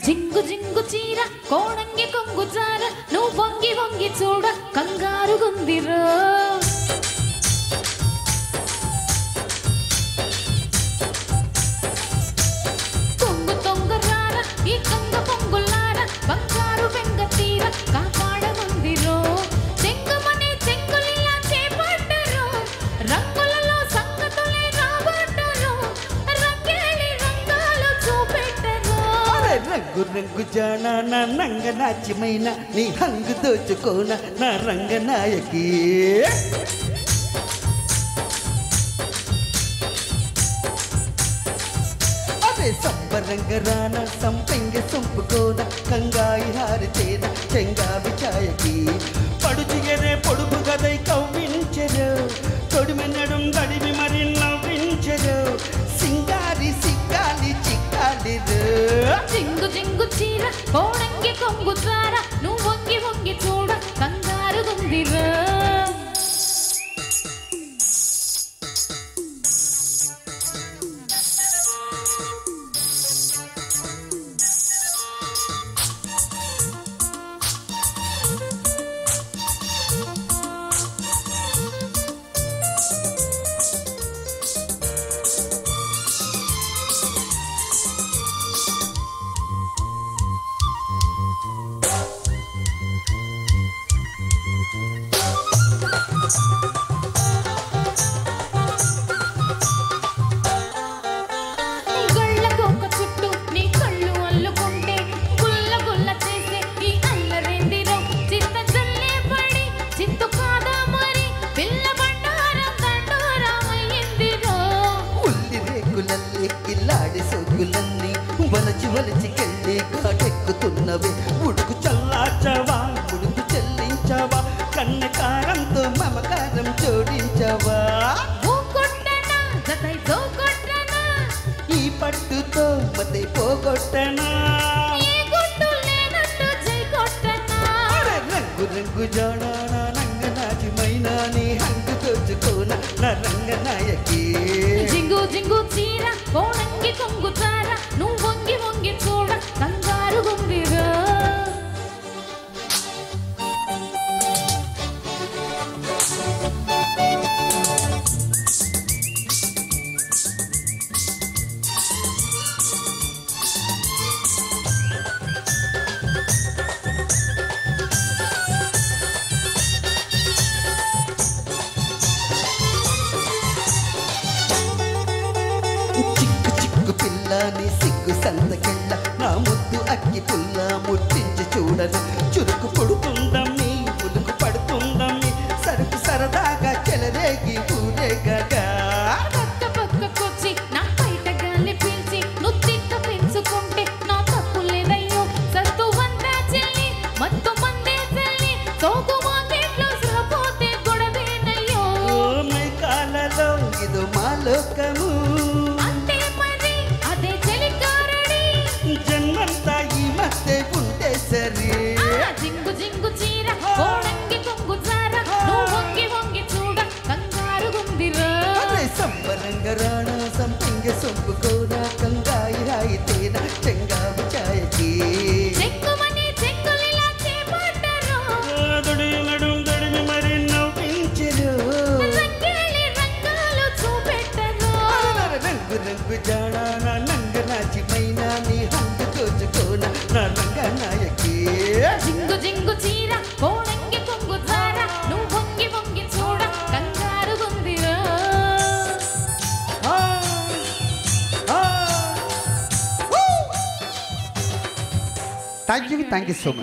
జింగు జింగు చీర కోణంగి కొంగు జార నువ్వు వంగి వంగి చూడ కంగారు గుందిరో కొంగు తొంగరార ఈ కంగ పొంగులార బంగారు వెంగ తీర కాపాడమందిరో చెంగుమని చెంగులిలా చేపట్టరు రంగులలో సంగతులే రాబట్టరు రంగేలి రంగాలు చూపెట్టరు రంగు రంగు జానా నా నంగ నాట్యమైన నీ హంగు దోచుకోన నా రంగనాయకి అదే సంబరంగ రాన సంపెంగ సొంపుకోన కంగాయి హారితేన చెంగావి ఛాయకి పడుచిగరే పొడుపు గదై కవ్వించరు తొడిమి నడుం గడిమి మరి నవ్వించరు సింగారి సిగ్గాలి చిక్కాలిరు జింగు జింగు చీర కోణంగి కొంగు జార నువ్వు వంగి వంగి చూడ కంగారు గుందిరో సోకులన్నీ వలచి వలచికెళ్ళి కాటెక్కుతున్నవే ఉడుకు చల్లార్చావా ఉడుకు చెల్లించావా కన్నకారంతో మమకారం జోడించావా ఈ పట్టుతో మతే పోగొట్టనా రంగు రంగు జానా నంగ నాచిమైనా నీ హంగు దోచుకోన నా రంగనాయకి జింగు జింగు చీర కోణంగి కొంగు జార నువ్వు వంగి వంగి చూడ కంగారు గుందిరో చిక్కు చిక్కు పిల్ల నీ సిగ్గు సంతకెళ్ళ నా ముద్దు అక్కి పుల్ల ముట్టించి చూడను చురుకు పొడుతుందమ్మి పులుకు పడుతుందమ్మి సరుకు సరదాగా చెలరేగి ఊరేగగా పక్క పక్కకొచ్చి నా బయట గాలి పీల్చి నువ్వు తిక్క పెంచుకుంటే నా తప్పు లేదయ్యో సత్తు వందా చెల్లి మత్తు మందే చెల్లి సోకు మార్కెట్లో సరిపోతే గొడవేనయ్యో మై కాలలో ఇదో మా లోకము జన్మంతా ఈ మధ్య ఉంటే సరే జింగు జింగు చీర కోణంగి కొంగు జార నువ్వు వంగి వంగి చూడ కంగారు గుందిరో సంబరంగ రాణ సంపింగ సొంపుకోన కంగాయి రాయితేన చెంగావి ఛాయకి చెంగుమని చెంగులిలా చేపట్టరు దొడిమి నడుం దొడిమి మరి నవ్వించరు రంగేలి రంగాలు చూపెట్టరు రంగు రంగు జానా నంగ నాచిమైనా నీ హంగు దోచుకోన నా రంగనాయకి జింగు జింగు చీర కోణంగి కొంగు జార నువ్వు వంగి వంగి చూడ కంగారు గుందిరో థ్యాంక్ యూ సో మచ్.